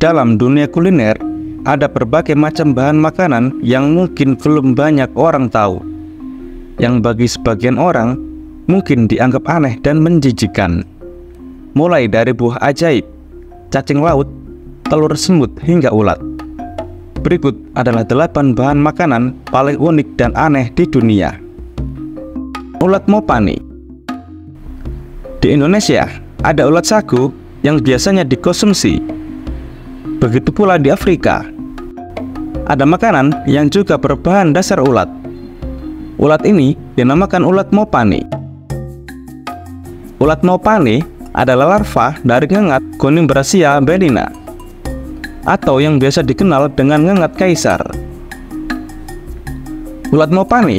dalam dunia kuliner, ada berbagai macam bahan makanan yang mungkin belum banyak orang tahu, yang bagi sebagian orang mungkin dianggap aneh dan menjijikkan. Mulai dari buah ajaib, cacing laut, telur semut hingga ulat. Berikut adalah 8 bahan makanan paling unik dan aneh di dunia. Ulat mopane. Di Indonesia ada ulat sagu yang biasanya dikonsumsi. Begitu pula di Afrika. Ada makanan yang juga berbahan dasar ulat. Ulat ini dinamakan ulat mopane. Ulat mopane adalah larva dari ngengat Conimbracia benina, atau yang biasa dikenal dengan ngengat kaisar. Ulat mopane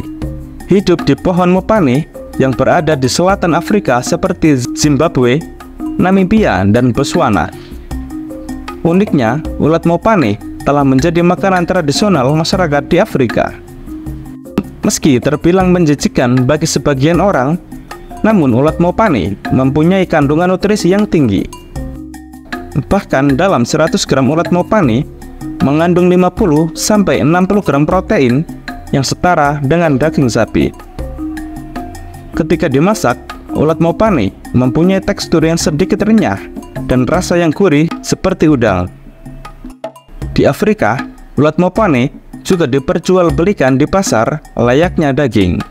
hidup di pohon mopane yang berada di selatan Afrika seperti Zimbabwe, Namibia, dan Botswana. Uniknya, ulat mopane telah menjadi makanan tradisional masyarakat di Afrika. Meski terbilang menjijikkan bagi sebagian orang, namun ulat mopane mempunyai kandungan nutrisi yang tinggi. Bahkan dalam 100 gram ulat mopane mengandung 50-60 gram protein yang setara dengan daging sapi. Ketika dimasak, ulat mopane mempunyai tekstur yang sedikit renyah dan rasa yang gurih seperti udang. Di Afrika, ulat mopane juga diperjualbelikan di pasar layaknya daging.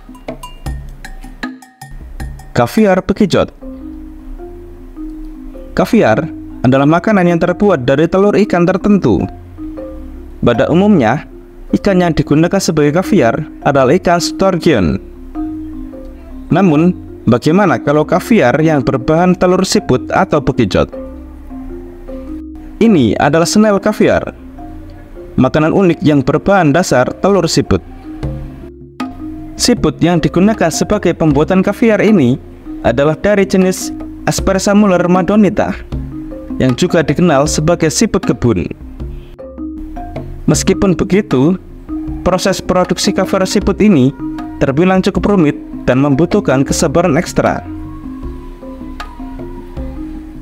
Kaviar bekijot. Kaviar adalah makanan yang terbuat dari telur ikan tertentu. Pada umumnya, ikan yang digunakan sebagai kaviar adalah ikan sturgeon. Namun, bagaimana kalau kaviar yang berbahan telur siput atau bekijot? Ini adalah snail kaviar, makanan unik yang berbahan dasar telur siput. Siput yang digunakan sebagai pembuatan kaviar ini adalah dari jenis Aspersa muller madonita, yang juga dikenal sebagai siput kebun. Meskipun begitu, proses produksi kaviar siput ini terbilang cukup rumit dan membutuhkan kesabaran ekstra.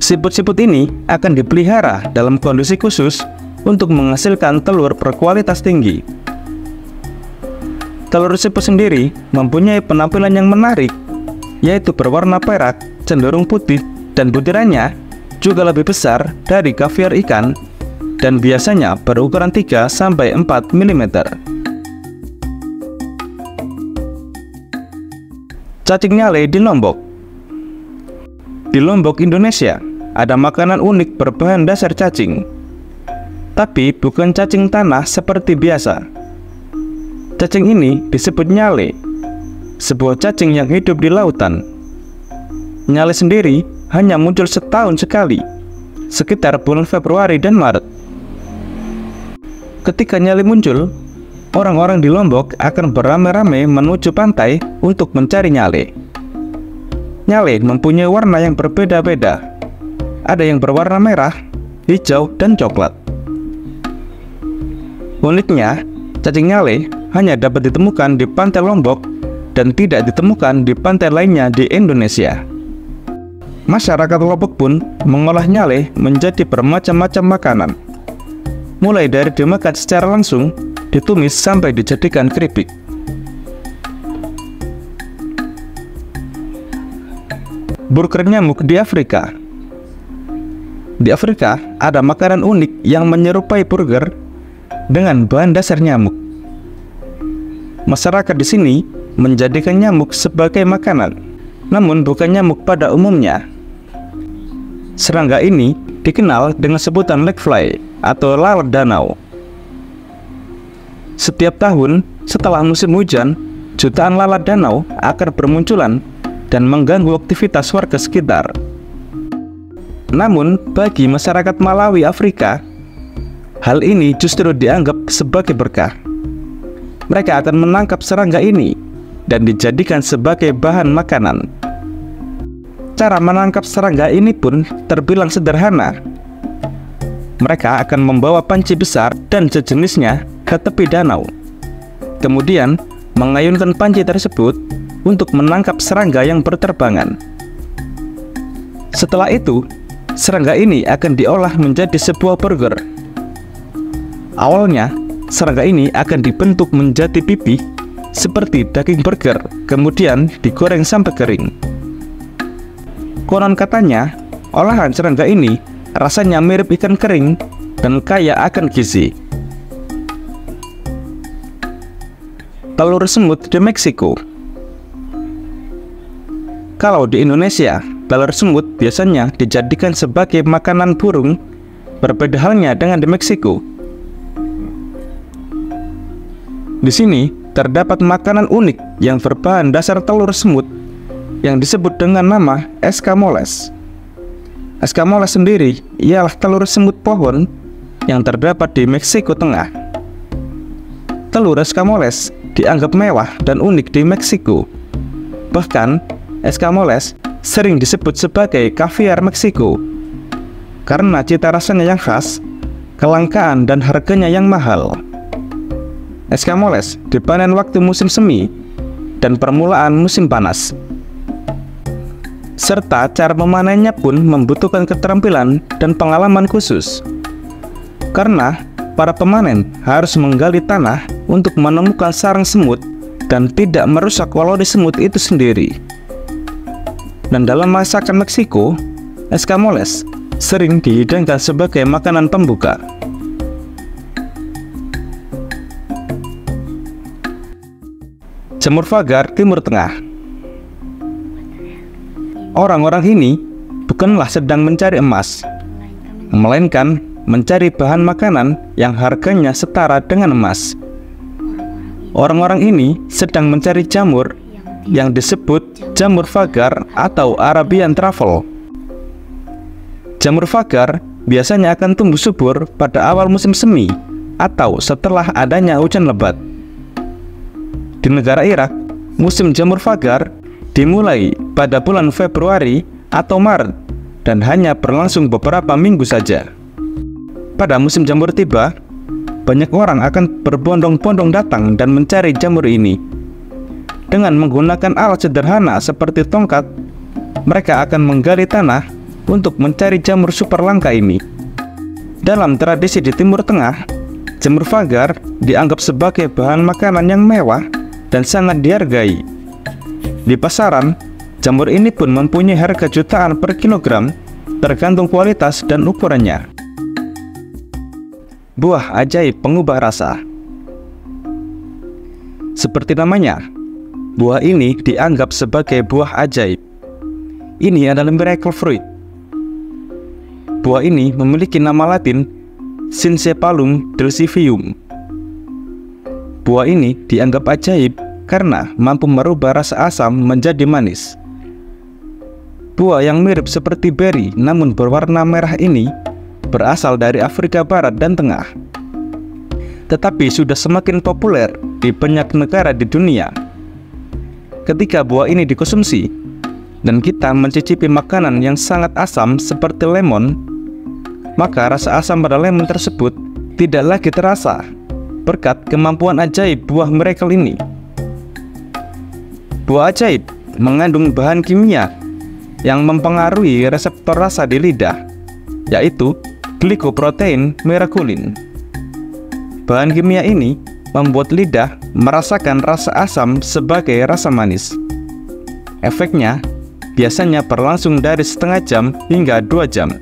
Siput-siput ini akan dipelihara dalam kondisi khusus untuk menghasilkan telur berkualitas tinggi. Telur siput sendiri mempunyai penampilan yang menarik, yaitu berwarna perak, cenderung putih, dan butirannya juga lebih besar dari kaviar ikan dan biasanya berukuran 3-4 mm. Cacing nyale di Lombok. Di Lombok, Indonesia, ada makanan unik berbahan dasar cacing. Tapi bukan cacing tanah seperti biasa. Cacing ini disebut nyale, sebuah cacing yang hidup di lautan. Nyale sendiri hanya muncul setahun sekali, sekitar bulan Februari dan Maret. Ketika nyale muncul, orang-orang di Lombok akan beramai-ramai menuju pantai untuk mencari nyale. Nyale mempunyai warna yang berbeda-beda. Ada yang berwarna merah, hijau, dan coklat. Uniknya, cacing nyale hanya dapat ditemukan di pantai Lombok dan tidak ditemukan di pantai lainnya di Indonesia. Masyarakat Lombok pun mengolah nyale menjadi bermacam-macam makanan, mulai dari dimakan secara langsung, ditumis, sampai dijadikan keripik. Burger nyamuk di Afrika. Di Afrika ada makanan unik yang menyerupai burger dengan bahan dasar nyamuk. Masyarakat di sini menjadikan nyamuk sebagai makanan, namun bukan nyamuk pada umumnya. Serangga ini dikenal dengan sebutan lake-fly atau lalat danau. Setiap tahun setelah musim hujan, jutaan lalat danau akan bermunculan dan mengganggu aktivitas warga sekitar. Namun, bagi masyarakat Malawi, Afrika, hal ini justru dianggap sebagai berkah. Mereka akan menangkap serangga ini dan dijadikan sebagai bahan makanan. Cara menangkap serangga ini pun terbilang sederhana. Mereka akan membawa panci besar dan sejenisnya ke tepi danau. Kemudian, mengayunkan panci tersebut untuk menangkap serangga yang berterbangan. Setelah itu, serangga ini akan diolah menjadi sebuah burger Awalnya, serangga ini akan dibentuk menjadi pipih seperti daging burger, kemudian digoreng sampai kering. Konon katanya, olahan serangga ini rasanya mirip ikan kering dan kaya akan gizi. Telur semut di Meksiko. Kalau di Indonesia, telur semut biasanya dijadikan sebagai makanan burung, berbeda halnya dengan di Meksiko. Di sini terdapat makanan unik yang berbahan dasar telur semut yang disebut dengan nama escamoles. Escamoles sendiri ialah telur semut pohon yang terdapat di Meksiko Tengah. Telur escamoles dianggap mewah dan unik di Meksiko. Bahkan, escamoles sering disebut sebagai kaviar Meksiko karena cita rasanya yang khas, kelangkaan dan harganya yang mahal. Escamoles dipanen waktu musim semi dan permulaan musim panas. Serta cara memanennya pun membutuhkan keterampilan dan pengalaman khusus. Karena para pemanen harus menggali tanah untuk menemukan sarang semut dan tidak merusak koloni semut itu sendiri. Dan dalam masakan Meksiko, escamoles sering dihidangkan sebagai makanan pembuka. Jamur fagar Timur Tengah. Orang-orang ini bukanlah sedang mencari emas, melainkan mencari bahan makanan yang harganya setara dengan emas. Orang-orang ini sedang mencari jamur yang disebut jamur fagar atau Arabian truffle. Jamur fagar biasanya akan tumbuh subur pada awal musim semi atau setelah adanya hujan lebat. Di negara Irak, musim jamur fagar dimulai pada bulan Februari atau Maret dan hanya berlangsung beberapa minggu saja. Pada musim jamur tiba, banyak orang akan berbondong-bondong datang dan mencari jamur ini. Dengan menggunakan alat sederhana seperti tongkat, mereka akan menggali tanah untuk mencari jamur super langka ini. Dalam tradisi di Timur Tengah, jamur fagar dianggap sebagai bahan makanan yang mewah dan sangat dihargai. Di pasaran, jamur ini pun mempunyai harga jutaan per kilogram, tergantung kualitas dan ukurannya. Buah ajaib pengubah rasa. Seperti namanya, buah ini dianggap sebagai buah ajaib. Ini adalah miracle fruit. Buah ini memiliki nama Latin Syncephalum delicivium. Buah ini dianggap ajaib karena mampu merubah rasa asam menjadi manis. Buah yang mirip seperti beri namun berwarna merah ini berasal dari Afrika Barat dan Tengah, tetapi sudah semakin populer di banyak negara di dunia. Ketika buah ini dikonsumsi dan kita mencicipi makanan yang sangat asam seperti lemon, maka rasa asam pada lemon tersebut tidak lagi terasa berkat kemampuan ajaib buah miracle ini. Buah ajaib mengandung bahan kimia yang mempengaruhi reseptor rasa di lidah, yaitu glikoprotein miraculin. Bahan kimia ini membuat lidah merasakan rasa asam sebagai rasa manis. Efeknya biasanya berlangsung dari setengah jam hingga 2 jam.